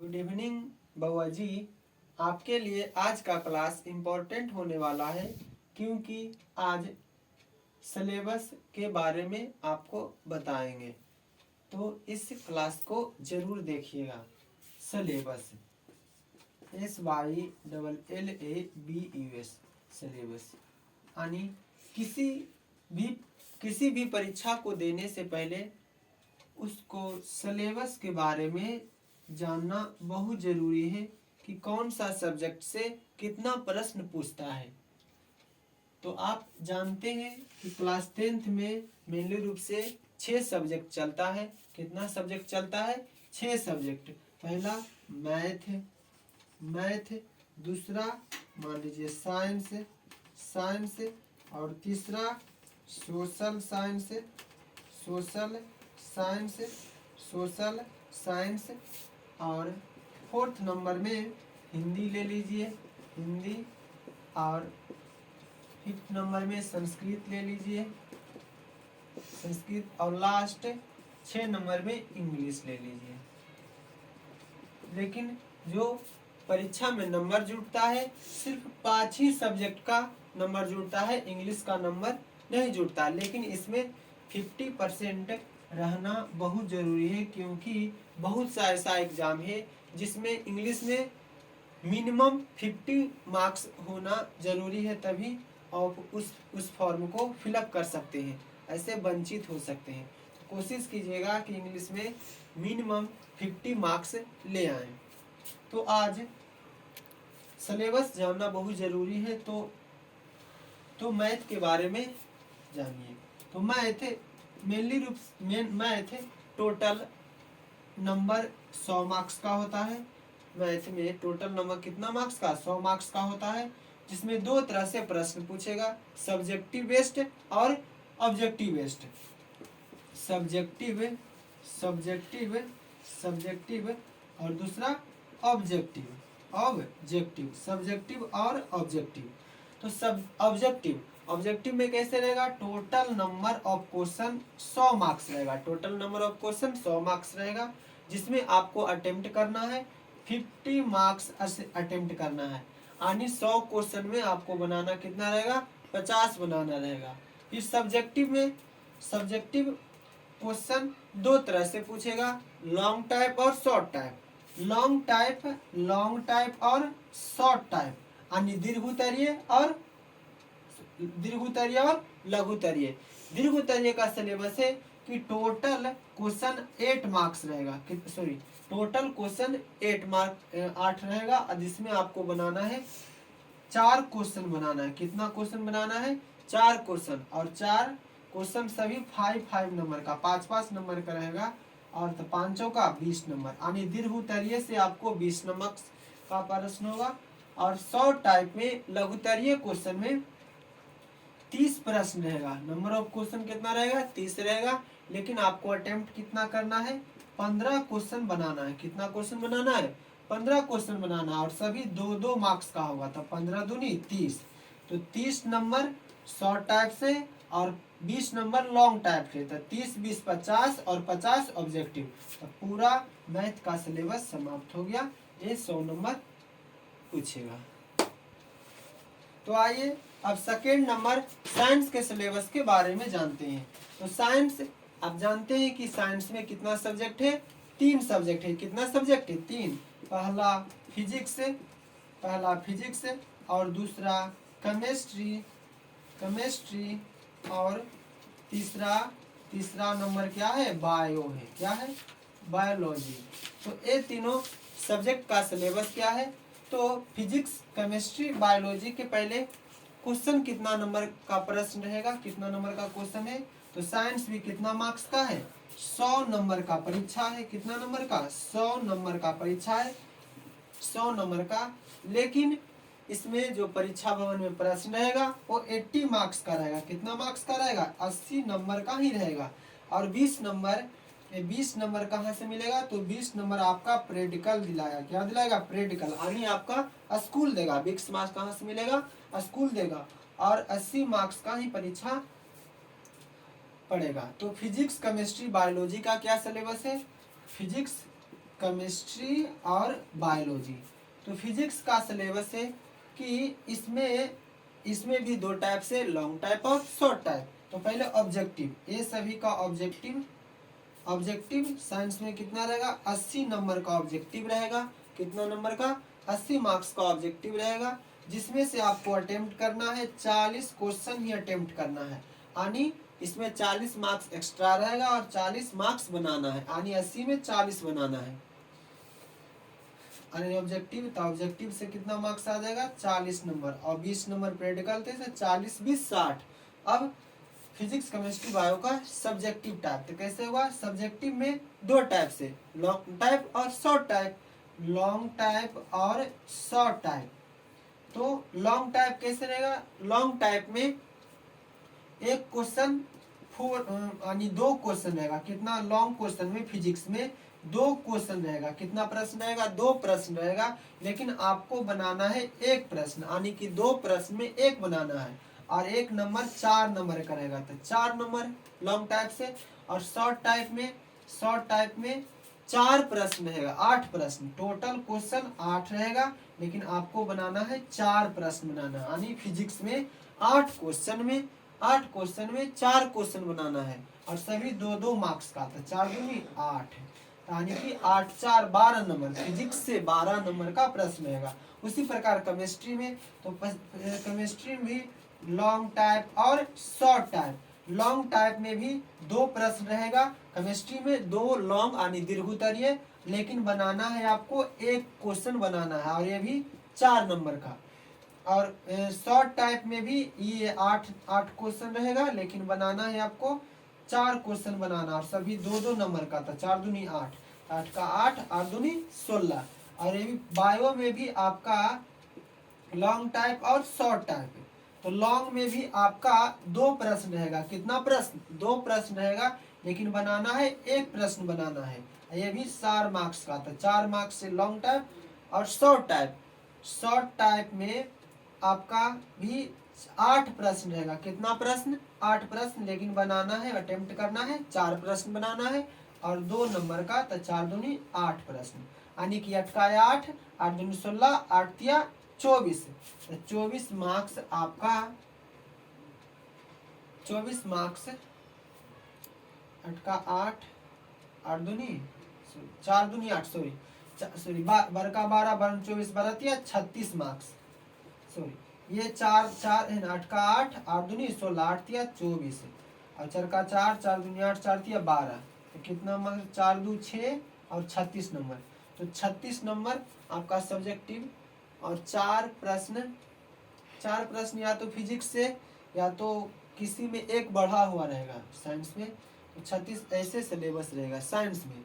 Good evening बउआ जी। आपके लिए आज का क्लास इम्पोर्टेंट होने वाला है क्योंकि आज सिलेबस के बारे में आपको बताएंगे, तो इस क्लास को जरूर देखिएगा। सिलेबस SYLLABUS सिलेबस यानी किसी भी परीक्षा को देने से पहले उसको सिलेबस के बारे में जानना बहुत ज़रूरी है कि कौन सा सब्जेक्ट से कितना प्रश्न पूछता है। तो आप जानते हैं कि क्लास 10th में मेनली रूप से 6 सब्जेक्ट चलता है। कितना सब्जेक्ट चलता है? 6 सब्जेक्ट। पहला मैथ, दूसरा मान लीजिए साइंस, और तीसरा सोशल साइंस, और 4th नंबर में हिंदी ले लीजिए, हिंदी, और 5th नंबर में संस्कृत ले लीजिए, संस्कृत, और लास्ट 6 नंबर में इंग्लिश ले लीजिए। लेकिन जो परीक्षा में नंबर जुड़ता है सिर्फ 5 ही सब्जेक्ट का नंबर जुड़ता है, इंग्लिश का नंबर नहीं जुड़ता। लेकिन इसमें 50% रहना बहुत ज़रूरी है क्योंकि बहुत सा ऐसा एग्ज़ाम है जिसमें इंग्लिश में मिनिमम 50 मार्क्स होना ज़रूरी है, तभी आप उस फॉर्म को फिलअप कर सकते हैं, ऐसे वंचित हो सकते हैं। तो कोशिश कीजिएगा कि इंग्लिश में मिनिमम 50 मार्क्स ले आएँ। तो आज सिलेबस जानना बहुत ज़रूरी है। तो मैथ के बारे में जानिए। तो मैथ टोटल नंबर 100 मार्क्स का होता है। मैथ में टोटल नंबर कितना मार्क्स का? 100 मार्क्स का होता है, जिसमें 2 तरह से प्रश्न पूछेगा, सब्जेक्टिव बेस्ड और ऑब्जेक्टिव बेस्ड। सब्जेक्टिव और दूसरा ऑब्जेक्टिव। सब्जेक्टिव और ऑब्जेक्टिव। तो सब ऑब्जेक्टिव में कैसे रहेगा? Total number of question 100 marks रहेगा। Total number of question 100 marks रहेगा, जिसमें आपको अटेम्प्ट करना है 50 मार्क्स अटेम्प्ट करना है। यानी 100 क्वेश्चन में आपको बनाना कितना रहेगा? 50 बनाना रहेगा। फिर सब्जेक्टिव क्वेश्चन 2 तरह से पूछेगा, लॉन्ग टाइप और शॉर्ट टाइप। लॉन्ग टाइप और शॉर्ट टाइप, यानी दीर्घोत्तरीय और लघुत्तरीय। दीर्घोत्तरीय का सिलेबस है कि टोटल क्वेश्चन 8 मार्क्स रहेगा, टोटल क्वेश्चन 8 रहेगा, जिसमें आपको बनाना है 4 क्वेश्चन बनाना है। कितना क्वेश्चन बनाना है? 4 क्वेश्चन, और 4 क्वेश्चन सभी 5 नंबर का, 5 नंबर का रहेगा, और तो 5 का 20 नंबर, यानी दीर्घोत्तरीय से आपको 20 नंबर का प्रश्न होगा। और शॉर्ट टाइप में लघुत्तरीय क्वेश्चन में 30 प्रश्न रहेगा। नंबर ऑफ क्वेश्चन कितना रहेगा? 30 रहेगा, लेकिन आपको अटेम्प्ट कितना करना है? 15 क्वेश्चन बनाना है। कितना क्वेश्चन बनाना है? 15 क्वेश्चन बनाना है, और सभी 2-2 मार्क्स का होगा, तो 15 दूनी 30। तो 30 नंबर शॉर्ट टाइप से और 20 नंबर लॉन्ग टाइप से, तो 30, 20, 50 और 50 ऑब्जेक्टिव। तो पूरा मैथ का सिलेबस समाप्त हो गया। ये 100 नंबर पूछेगा। तो आइए अब सेकेंड नंबर साइंस के सिलेबस के बारे में जानते हैं। तो साइंस, आप जानते हैं कि साइंस में कितना सब्जेक्ट है? 3 सब्जेक्ट है। कितना सब्जेक्ट है? 3। पहला फिजिक्स और दूसरा केमिस्ट्री, और तीसरा नंबर क्या है? बायो है। क्या है? बायोलॉजी। तो ये तीनों सब्जेक्ट का सिलेबस क्या है? तो फिजिक्स, केमिस्ट्री, बायोलॉजी के पहले क्वेश्चन कितना नंबर का प्रश्न रहेगा? कितना नंबर का क्वेश्चन है? तो साइंस भी कितना मार्क्स का है? 100 नंबर का परीक्षा है। कितना नंबर का? 100 नंबर का परीक्षा है, 100 नंबर का। लेकिन इसमें जो परीक्षा भवन में प्रश्न रहेगा वो 80 मार्क्स का रहेगा। कितना मार्क्स का रहेगा? 80 नंबर का ही रहेगा। और 20 नंबर कहाँ से मिलेगा? तो 20 नंबर आपका प्रैक्टिकल दिलाएगा। क्या दिलाएगा? प्रैक्टिकल, यानी आपका स्कूल देगा। 20 मार्क्स कहाँ से मिलेगा? स्कूल देगा। और 80 मार्क्स का ही परीक्षा पड़ेगा। तो फिजिक्स, केमिस्ट्री, बायोलॉजी का क्या सिलेबस है? फिजिक्स, केमिस्ट्री और बायोलॉजी। तो फिजिक्स का सिलेबस है कि इसमें भी दो टाइप से, लॉन्ग टाइप और शॉर्ट टाइप। तो पहले ऑब्जेक्टिव, ये सभी का ऑब्जेक्टिव। ऑब्जेक्टिव साइंस में कितना रहेगा, 80 नंबर का ऑब्जेक्टिव रहेगा। कितना नंबर का, 80 मार्क्स का ऑब्जेक्टिव रहेगा, जिसमें से आपको अटेम्प्ट करना है 40 क्वेश्चन ही अटेम्प्ट करना है। यानी इसमें 40 मार्क्स एक्स्ट्रा रहेगा और 40 मार्क्स बनाना है, यानी 80 में 40 बनाना है। ऑब्जेक्टिव, तो ऑब्जेक्टिव से कितना मार्क्स आ जाएगा, 40 नंबर, और 20 नंबर प्रैक्टिकल थे, 40 20 60। अब फिजिक्स केमिस्ट्री बायो का सब्जेक्टिव टाइप, तो कैसे हुआ, सब्जेक्टिव में दो टाइप से, लॉन्ग टाइप और शॉर्ट टाइप। लॉन्ग टाइप और शॉर्ट टाइप। तो लॉन्ग टाइप कैसे रहेगा, लॉन्ग टाइप में एक क्वेश्चन यानी दो क्वेश्चन रहेगा। कितना, लॉन्ग क्वेश्चन में फिजिक्स में दो क्वेश्चन रहेगा। कितना प्रश्न रहेगा, दो प्रश्न रहेगा, लेकिन आपको बनाना है एक प्रश्न, यानी कि दो प्रश्न में एक बनाना है, और एक नंबर 4 नंबर का रहेगा, तो 4 नंबर लॉन्ग टाइप से। और शॉर्ट टाइप में 4 प्रश्न रहेगा, 8 प्रश्न, टोटल क्वेश्चन 8 रहेगा, लेकिन आपको बनाना है 4 प्रश्न बनाना, यानी फिजिक्स में 8 क्वेश्चन में 4 क्वेश्चन बनाना है, और सभी 2-2 मार्क्स का, तो 4 दूनी 8, यानी कि 8 4 12 नंबर, फिजिक्स से 12 नंबर का प्रश्न रहेगा। उसी प्रकार केमिस्ट्री में, तो केमिस्ट्री में भी लॉन्ग टाइप और शॉर्ट टाइप। लॉन्ग टाइप में भी दो प्रश्न रहेगा, केमिस्ट्री में दो लॉन्ग यानी दीर्घोत्तरीय, लेकिन बनाना है आपको एक क्वेश्चन बनाना है, और ये भी 4 नंबर का। और शॉर्ट टाइप में भी ये 8 क्वेश्चन रहेगा, लेकिन बनाना है आपको 4 क्वेश्चन बनाना, और सभी 2-2 नंबर का, तो 4 दूनी 8, 8 का 8, 8 दूनी 16। और ये भी बायो में भी आपका लॉन्ग टाइप और शॉर्ट टाइप है। तो लॉन्ग में भी आपका दो प्रश्न रहेगा। कितना प्रश्न, दो प्रश्न रहेगा, लेकिन बनाना है एक प्रश्न बनाना है, ये भी 4 मार्क्स का, तो 4 मार्क्स से लॉन्ग टाइप। और शॉर्ट टाइप में आपका भी 8 प्रश्न रहेगा। कितना प्रश्न, 8 प्रश्न, लेकिन बनाना है, अटेम्प्ट करना है 4 प्रश्न बनाना है, और 2 नंबर का, तो 4 दूनी 8 प्रश्न, यानी कि 8 का 8, 8 दूनी 16, 8 तिया 24, 24 मार्क्स आपका, 24 मार्क्स, 8 का 8, 8 दूनी 4 दूनी 8, सॉरी बरका 12, 12 24, 12 तिया 36 मार्क्स, सॉरी ये 4 4 है ना, 8 का 8, 8 दूनी 16, 8 तिया 24, और 4 का 4, 4 दूनी 8, 4 तिया 12, तो कितना नंबर, 4 दू 6 और 36 नंबर। तो 36 नंबर आपका सब्जेक्टिव, और 4 प्रश्न या तो फिजिक्स से या तो किसी में एक बढ़ा हुआ रहेगा साइंस में। तो 36 ऐसे सिलेबस रहेगा साइंस में।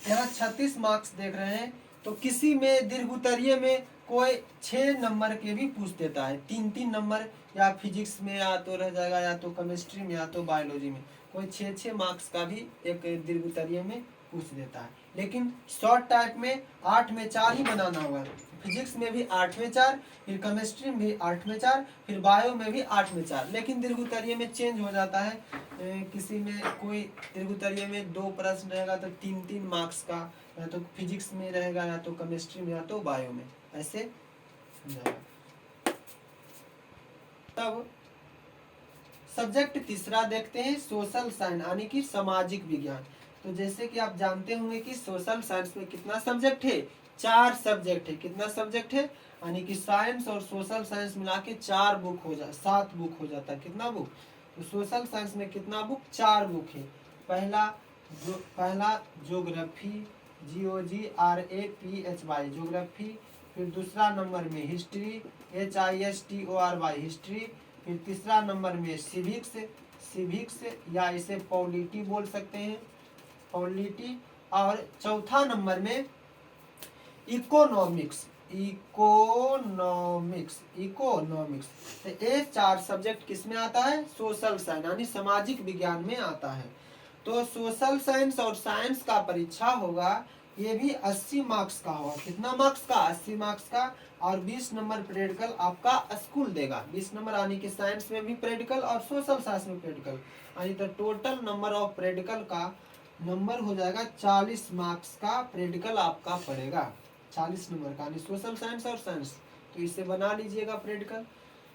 यहाँ 36 मार्क्स देख रहे हैं, तो किसी में दीर्घोत्तरीय में कोई 6 नंबर के भी पूछ देता है, 3-3 नंबर, या फिजिक्स में या तो रह जाएगा, या तो केमिस्ट्री में या तो बायोलॉजी में, कोई 6-6 मार्क्स का भी एक दीर्घोत्तरीय में पूछ देता है। लेकिन शॉर्ट टाइप में 8 में 4 ही बनाना होगा, फिजिक्स में भी 8 में 4, फिर केमिस्ट्री में भी 8 में 4, फिर बायो में भी 8 में 4, लेकिन दीर्घोत्तरीय में चेंज हो जाता है। किसी में कोई दीर्घोत्तरीय में 2 प्रश्न रहेगा तो 3-3 मार्क्स का, या तो फिजिक्स में रहेगा, या तो केमिस्ट्री में, या तो बायो में, ऐसे जाएगा। तब सब्जेक्ट तीसरा देखते हैं, सोशल साइंस यानी कि सामाजिक विज्ञान। तो जैसे कि आप जानते होंगे कि सोशल साइंस में कितना सब्जेक्ट है, 4 सब्जेक्ट है। कितना सब्जेक्ट है, यानी कि साइंस और सोशल साइंस मिला के 4 बुक हो जा 7 बुक हो जाता है। कितना बुक, तो सोशल साइंस में कितना बुक, 4 बुक है। पहला ज्योग्राफी, GOGRAPHY ज्योग्राफी, फिर दूसरा नंबर में हिस्ट्री, HISTORY हिस्ट्री, फिर तीसरा नंबर में सिविक्स या इसे पॉलिटी बोल सकते हैं, पॉलिटी, और चौथा नंबर में इकोनॉमिक्स। तो ये 4 सब्जेक्ट किस में आता है, सोशल साइंस यानी सामाजिक विज्ञान में आता है। तो सोशल साइंस और साइंस का परीक्षा होगा, ये भी 80 मार्क्स का होगा। कितना मार्क्स का, 80 मार्क्स का, और 20 नंबर प्रैक्टिकल आपका स्कूल देगा। 20 नंबर यानी कि साइंस में भी प्रैक्टिकल और सोशल साइंस में प्रैक्टिकल, यानी तो टोटल नंबर ऑफ प्रैक्टिकल का नंबर हो जाएगा 40 मार्क्स का प्रैक्टिकल आपका पड़ेगा, 40 नंबर का, यानी सोशल साइंस और साइंस। तो इसे बना लीजिएगा प्रैक्टिकल।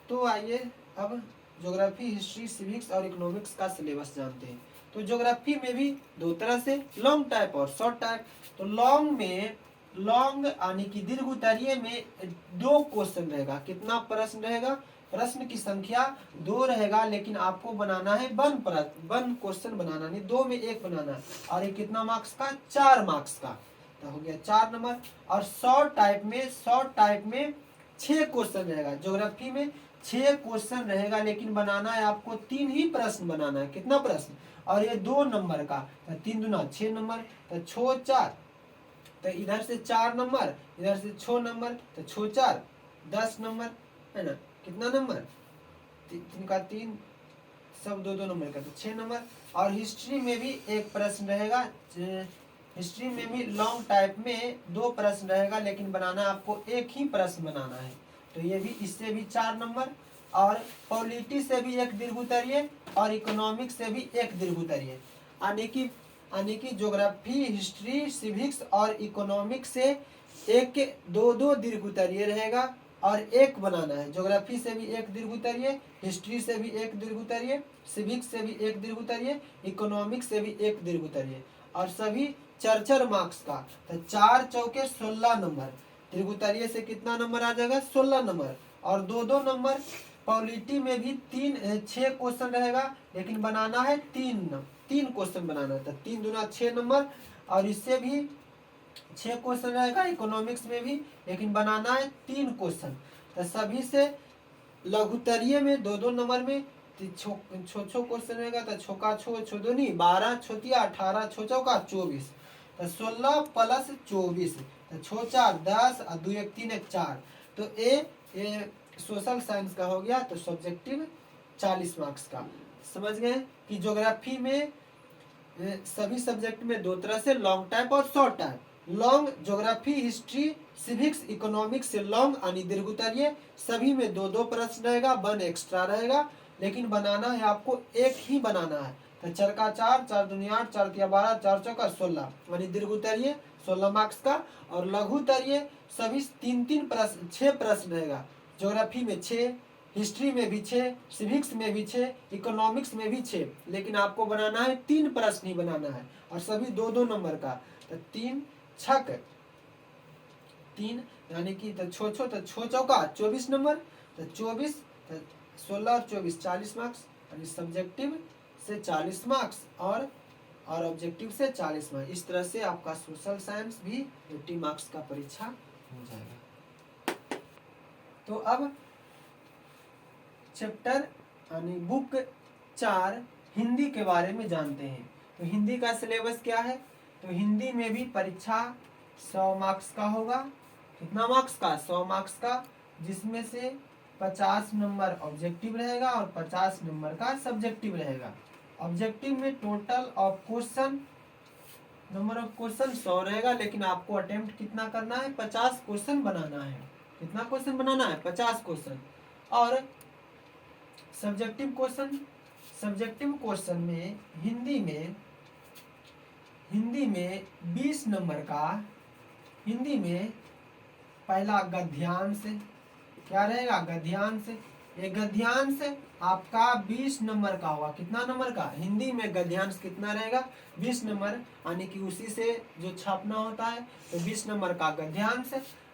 तो आइए अब ज्योग्राफी, हिस्ट्री, सिविक्स और इकोनॉमिक्स का सिलेबस जानते हैं। तो ज्योग्राफी में भी दो तरह से, लॉन्ग टाइप और शॉर्ट टाइप। तो लॉन्ग में, लॉन्ग यानी कि दीर्घ उत्तरीय में 2 क्वेश्चन रहेगा। कितना प्रश्न रहेगा? प्रश्न की संख्या 2 रहेगा, लेकिन आपको बनाना है 1 क्वेश्चन बनाना, नहीं 2 में 1 बनाना है। और ये कितना मार्क्स का? 4 मार्क्स का। तो हो गया 4 नंबर। और शॉर्ट टाइप में 6 क्वेश्चन रहेगा। ज्योग्राफी में 6 क्वेश्चन रहेगा, लेकिन बनाना है आपको 3 ही प्रश्न बनाना है। कितना प्रश्न? और ये 2 नंबर का, तो 3 दूना 6 नंबर, तो 6 4, तो इधर से 4 नंबर, इधर से 6 नंबर, तो 6 4 10 नंबर, है ना? कितना नंबर? 3 का 3, सब 2 2 नंबर का, तो 6 नंबर। और हिस्ट्री में भी एक प्रश्न रहेगा। हिस्ट्री में भी लॉन्ग टाइप में 2 प्रश्न रहेगा, लेकिन बनाना आपको एक ही प्रश्न बनाना है। तो ये भी, इससे भी 4 नंबर। और पॉलिटी से भी एक दीर्घ उत्तरीय और इकोनॉमिक्स से भी एक दीर्घ उत्तरीय, यानी कि ज्योग्राफी, हिस्ट्री, सिविक्स और इकोनॉमिक्स से एक 2 दीर्घ उत्तरीय रहेगा और एक बनाना है। ज्योग्राफी से भी एक दीर्घ उत्तरीय, हिस्ट्री से भी एक दीर्घ उत्तरीय, सिविक्स से भी एक दीर्घ उत्तरीय, इकोनॉमिक्स से भी एक दीर्घ उत्तरीय, और सभी 4 मार्क्स का। तो 4 चौके 16 नंबर। दीर्घ उत्तरीय से कितना नंबर आ जाएगा? 16 नंबर। और 2 नंबर। पॉलिटी में भी 6 क्वेश्चन रहेगा, लेकिन बनाना है 3 क्वेश्चन बनाना है। तो 3 दूना 6 नंबर। और इससे भी 6 क्वेश्चन रहेगा, इकोनॉमिक्स में भी, लेकिन बनाना है 3 क्वेश्चन। तो सभी से लघुत्तरीय में 2 नंबर में छो क्वेश्चन रहेगा। तो छोका छो, छो दूनी 12, छोतिया 18, छो चौका 24, तो 16 प्लस 24, तो छो 4 10 और 2 1 3 1 4। तो ये सोशल साइंस का हो गया। तो सब्जेक्टिव 40 मार्क्स का। समझ गए कि ज्योग्राफी में सभी सब्जेक्ट में 2 तरह से, लॉन्ग टाइप और short type. Long geography, history, civics, economics से लॉन्ग यानी दीर्घ उत्तरीय, सभी में 2 प्रश्न रहेगा, 1 एक्स्ट्रा रहेगा, लेकिन बनाना है आपको एक ही बनाना है। तो 4 का 4, 4 दूनी 8, 4 तिया 12, 4 चौका 16, यानी दीर्घ उत्तरीय 16 मार्क्स का। और लघु उत्तरीय सभी 3 प्रश्न, 6 प्रश्न रहेगा। ज्योग्राफी में 6, हिस्ट्री में भी 6, सिविक्स में भी 6, इकोनॉमिक्स में भी 6, लेकिन आपको बनाना है 3 प्रश्न ही बनाना है, और सभी 2 नंबर का। तो 3 छक 3, यानी कि तो छो चौका 24 नंबर, तो 24, तो 16 और 24 40 मार्क्स, यानी सब्जेक्टिव से 40 मार्क्स और ऑब्जेक्टिव से 40 मार्क्स। इस तरह से आपका सोशल साइंस भी 80 मार्क्स का परीक्षा हो जाएगा। तो अब चैप्टर यानी बुक 4 हिंदी के बारे में जानते हैं। तो हिंदी का सिलेबस क्या है? तो हिंदी में भी परीक्षा 100 मार्क्स का होगा। कितना मार्क्स का? 100 मार्क्स का, जिसमें से 50 नंबर ऑब्जेक्टिव रहेगा और 50 नंबर का सब्जेक्टिव रहेगा। ऑब्जेक्टिव में total of question, number of question 100 रहेगा, लेकिन आपको अटेम्प्ट कितना करना है? 50 क्वेश्चन बनाना है। कितना क्वेश्चन बनाना है? 50 क्वेश्चन। और सब्जेक्टिव क्वेश्चन में हिंदी में 20 नंबर का, हिंदी में पहला गद्यांश, क्या रहेगा? गद्यांश। ये गद्यांश आपका 20 नंबर का होगा। कितना नंबर का? हिंदी में गद्यांश कितना रहेगा? 20 नंबर, यानी कि उसी से जो छापना होता है। तो 20 नंबर का गद्यांश।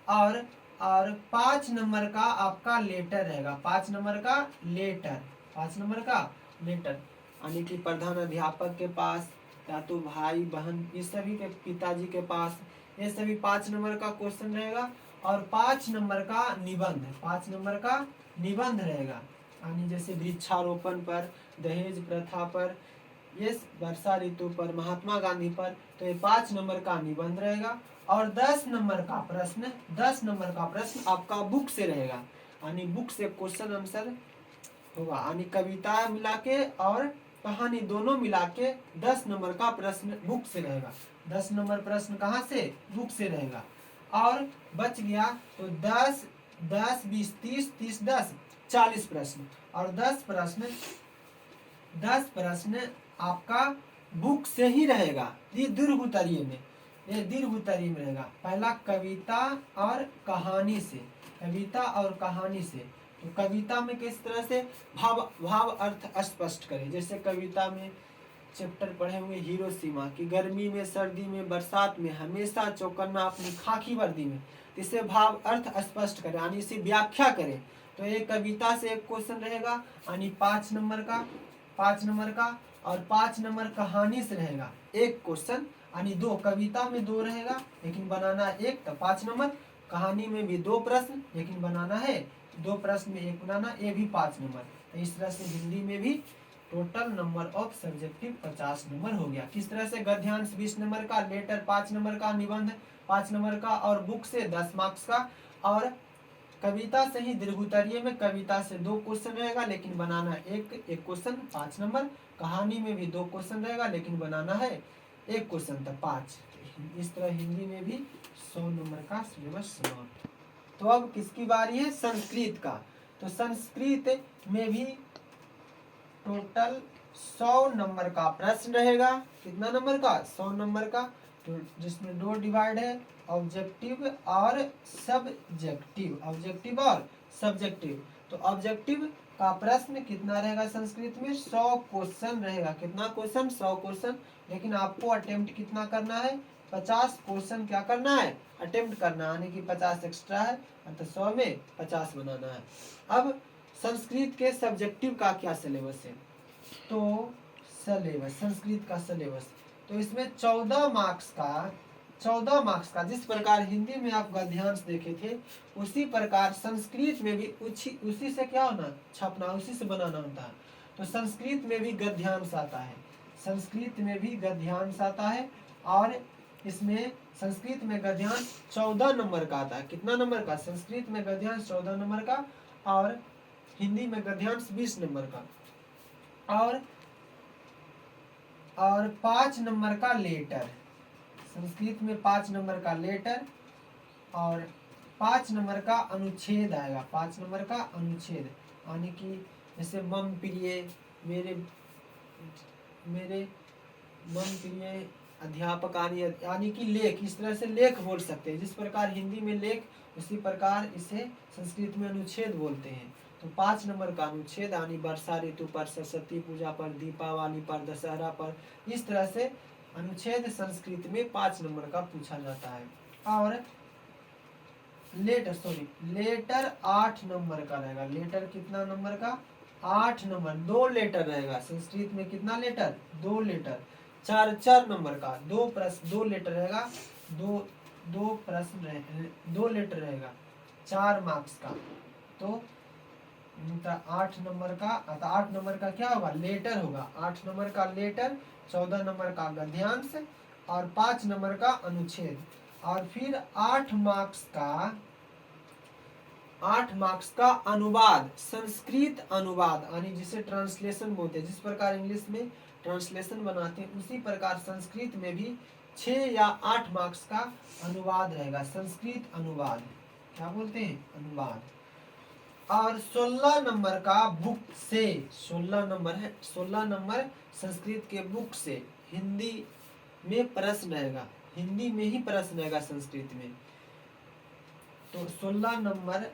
और 5 नंबर का आपका लेटर रहेगा। 5 नंबर का लेटर, 5 नंबर का लेटर, यानी कि प्रधान अध्यापक के पास, या तो भाई बहन, ये सभी के पिताजी के पास, ये सभी 5 नंबर का क्वेश्चन रहेगा। और 5 नंबर का निबंध, 5 नंबर का निबंध रहेगा, यानी जैसे वृक्षारोपण पर, दहेज प्रथा पर, ये वर्षा ऋतु पर, महात्मा गांधी पर। तो ये 5 नंबर का निबंध रहेगा। और 10 नंबर का प्रश्न, 10 नंबर का प्रश्न आपका बुक से रहेगा, यानी बुक से क्वेश्चन आंसर होगा, यानी कविता मिला के और कहानी दोनों मिला के 10 नंबर का प्रश्न बुक से रहेगा। 10 नंबर प्रश्न कहाँ से? बुक से रहेगा। और बच गया तो 10 10 20 30 30 10 40 प्रश्न। और 10 प्रश्न आपका बुक से ही रहेगा, ये दीर्घ उत्तरीय में, ये दीर्घ उत्तरीय में रहेगा। पहला कविता और कहानी से, कविता और कहानी से। तो कविता में किस तरह से भाव भाव अर्थ स्पष्ट करें, जैसे कविता में चैप्टर पढ़े हुए हिरोशिमा कि गर्मी में, सर्दी में, बरसात में हमेशा चौकन्ना अपनी खाकी वर्दी में। इसे भाव अर्थ स्पष्ट करें यानी इसे व्याख्या करें। तो ये कविता से एक क्वेश्चन रहेगा यानी 5 नंबर का, 5 नंबर का। और 5 नंबर कहानी से रहेगा एक क्वेश्चन यानी 2, कविता में 2 रहेगा लेकिन बनाना एक, तो 5 नंबर। कहानी में भी 2 प्रश्न लेकिन बनाना है 2 प्रश्न में 1 बनाना, ये भी 5 नंबर। तो इस तरह से हिंदी में भी total number of subjective 50 number हो गया। किस तरह से गद्यांश 20 नंबर का, लेटर 5 नंबर का, निबंध 5 नंबर का और बुक से 10 मार्क्स का। और कविता से ही दीर्घ उत्तरीय में कविता से 2 क्वेश्चन रहेगा लेकिन बनाना एक क्वेश्चन 5 नंबर। कहानी में भी 2 क्वेश्चन रहेगा लेकिन बनाना है 1 क्वेश्चन, तो 5। इस तरह हिंदी में भी 100 नंबर का सिलेबस समाप्त। तो अब किसकी बारी है, संस्कृत का। तो संस्कृत में भी टोटल 100 नंबर का प्रश्न रहेगा। कितना नंबर का, 100 नंबर का। तो जिसमें 2 डिवाइड है, ऑब्जेक्टिव और सब्जेक्टिव, ऑब्जेक्टिव और सब्जेक्टिव। तो ऑब्जेक्टिव का प्रश्न कितना रहेगा संस्कृत में, 100 क्वेश्चन रहेगा। कितना क्वेश्चन, 100 क्वेश्चन। लेकिन आपको अटेम्प्ट कितना करना है, 50 क्वेश्चन क्या करना है, अटेम्प्ट करना, यानी कि 50 एक्स्ट्रा है, मतलब 100 में 50 बनाना है। अब संस्कृत के सब्जेक्टिव का क्या सिलेबस है, तो सिलेबस, संस्कृत का सिलेबस, तो इसमें 14 मार्क्स का, 14 मार्क्स का, जिस प्रकार हिंदी में आप गद्यांश देखे थे उसी प्रकार संस्कृत में भी उसी से क्या होना, छपना, उसी से बनाना होता है। तो संस्कृत में भी गद्यांश आता है, संस्कृत में भी गद्यांश आता है। और इसमें संस्कृत में गद्यांश 14 नंबर का आता है। कितना नंबर का, संस्कृत में गद्यांश 14 नंबर का और हिंदी में गद्यांश 20 नंबर का। और 5 नंबर का लेटर, संस्कृत में 5 नंबर का लेटर और 5 नंबर का अनुच्छेद आएगा, 5 नंबर का अनुच्छेद, यानी कि जैसे मम प्रिय, मेरे मम प्रिय अध्यापकानी, यानी कि लेख, इस तरह से लेख बोल सकते हैं। जिस प्रकार हिंदी में लेख उसी प्रकार इसे संस्कृत में अनुच्छेद बोलते हैं। तो 5 नंबर का अनुच्छेद यानी वर्षा ऋतु पर, सरस्वती पूजा पर, दीपावली पर, दशहरा पर, इस तरह से अनुच्छेद संस्कृत में 5 नंबर का पूछा जाता है। और लेटर 8 नंबर का रहेगा। लेटर कितना नंबर का, 8 नंबर, 2 लेटर रहेगा संस्कृत में। कितना लेटर, 2 लेटर। 4 नंबर का, 2 प्रश्न, 2 लेटर रहेगा, 2 प्रश्न 2 लेटर रहेगा, 4 मार्क्स का। तो 8 नंबर का, 8 नंबर का क्या होगा, लेटर होगा, 8 नंबर का लेटर, 14 नंबर का गद्यांश और 5 नंबर का अनुच्छेद। और फिर 8 मार्क्स का अनुवाद, संस्कृत अनुवाद, यानी जिसे ट्रांसलेशन बोलते हैं। जिस प्रकार इंग्लिश में ट्रांसलेशन बनाते हैं उसी प्रकार संस्कृत में भी 6 या 8 मार्क्स का अनुवाद रहेगा, संस्कृत अनुवाद, क्या बोलते हैं, अनुवाद। और 16 नंबर का बुक से, 16 नंबर है, 16 नंबर संस्कृत के बुक से हिंदी में प्रश्न रहेगा, हिंदी में ही प्रश्न रहेगा संस्कृत में। तो 16 नंबर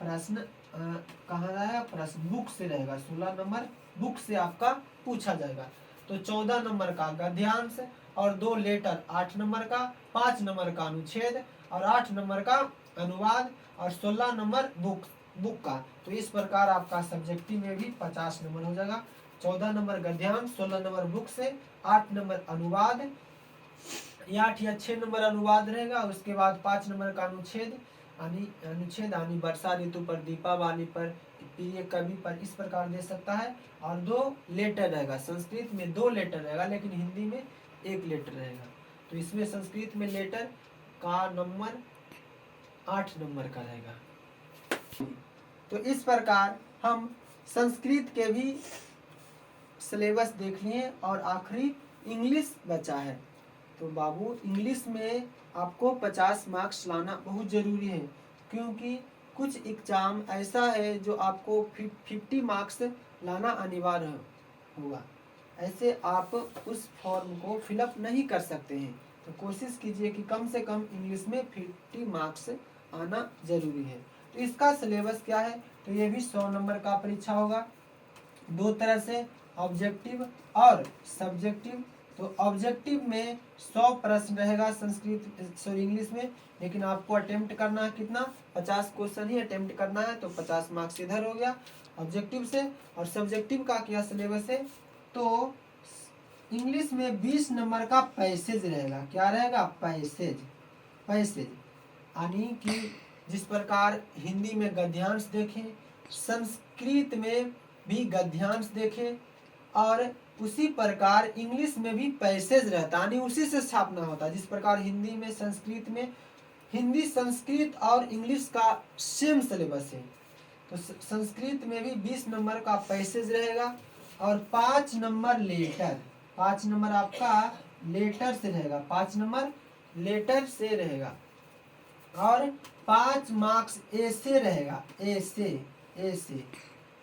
प्रश्न कहाँ रहेगा, प्रश्न बुक से रहेगा, 16 नंबर बुक से आपका पूछा जाएगा। तो 14 नंबर का गद्यांश और 2 लेटर 8 नंबर का, 5 नंबर का अनुच्छेद और 8 नंबर का अनुवाद और 16 नंबर बुक का। तो इस प्रकार आपका सब्जेक्टिव में भी 50 नंबर हो जाएगा। 14 नंबर गद्यांश, 16 नंबर बुक से, 8 नंबर अनुवाद, या 8 या 6 नंबर अनुवाद रहेगा। उसके बाद 5 नंबर का अनुच्छेद यानी वर्षा ऋतु पर, दीपावली पर, प्रिय कवि पर, इस प्रकार दे सकता है। और 2 लेटर रहेगा, संस्कृत में 2 लेटर रहेगा लेकिन हिंदी में 1 लेटर रहेगा। तो इसमें संस्कृत में लेटर का नंबर 8 नंबर का रहेगा। तो इस प्रकार हम संस्कृत के भी सिलेबस देख लिए और आखिरी इंग्लिश बचा है। तो बाबू इंग्लिश में आपको 50 मार्क्स लाना बहुत ज़रूरी है, क्योंकि कुछ एग्जाम ऐसा है जो आपको 50 मार्क्स लाना अनिवार्य होगा। ऐसे आप उस फॉर्म को फिलअप नहीं कर सकते हैं। तो कोशिश कीजिए कि कम से कम इंग्लिश में 50 मार्क्स आना जरूरी है। तो इसका सिलेबस क्या है, तो ये भी 100 नंबर का परीक्षा होगा, दो तरह से, ऑब्जेक्टिव और सब्जेक्टिव। तो ऑब्जेक्टिव में 100 प्रश्न रहेगा इंग्लिश में, लेकिन आपको अटेम्प्ट करना है कितना, 50 क्वेश्चन ही अटेम्प्ट करना है, तो 50 मार्क्स इधर हो गया ऑब्जेक्टिव से। और सब्जेक्टिव का क्या सिलेबस है, तो इंग्लिश में 20 नंबर का पैसेज रहेगा। क्या रहेगा, पैसेज। पैसेज यानी कि जिस प्रकार हिंदी में गद्यांश देखें, संस्कृत में भी गद्यांश देखें, और उसी प्रकार इंग्लिश में भी पैसेज रहता है, यानी उसी से छापना होता है। जिस प्रकार हिंदी में, संस्कृत में, हिंदी संस्कृत और इंग्लिश का सेम सिलेबस है, तो संस्कृत में भी 20 नंबर का पैसेज रहेगा और 5 नंबर लेटर। 5 नंबर आपका लेटर से रहेगा, 5 नंबर लेटर से रहेगा। और 5 मार्क्स ऐसे रहेगा, ऐसे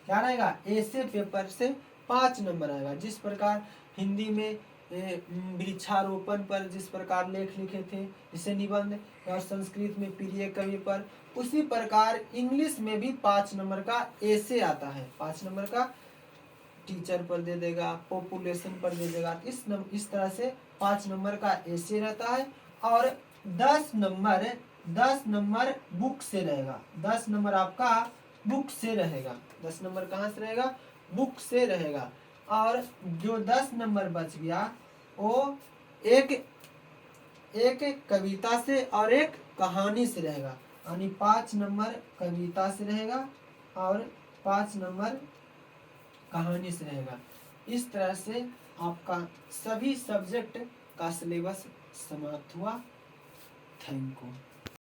क्या रहेगा, ऐसे पेपर से 5 नंबर आएगा। जिस प्रकार हिंदी में वृक्षारोपण पर जिस प्रकार लेख लिखे थे, जैसे निबंध, और संस्कृत में प्रिय कवि पर, उसी प्रकार इंग्लिश में भी 5 नंबर का ऐसे आता है। 5 नंबर का टीचर पर दे देगा, पॉपुलेशन पर दे देगा, इस तरह से 5 नंबर का ऐसे रहता है। और 10 नंबर बुक से रहेगा। 10 नंबर आपका बुक से रहेगा। 10 नंबर कहाँ से रहेगा, बुक से रहेगा। और जो 10 नंबर बच गया वो एक कविता से और एक कहानी से रहेगा, यानी 5 नंबर कविता से रहेगा और 5 नंबर कहानी से रहेगा। इस तरह से आपका सभी सब्जेक्ट का सिलेबस समाप्त हुआ। Thank you.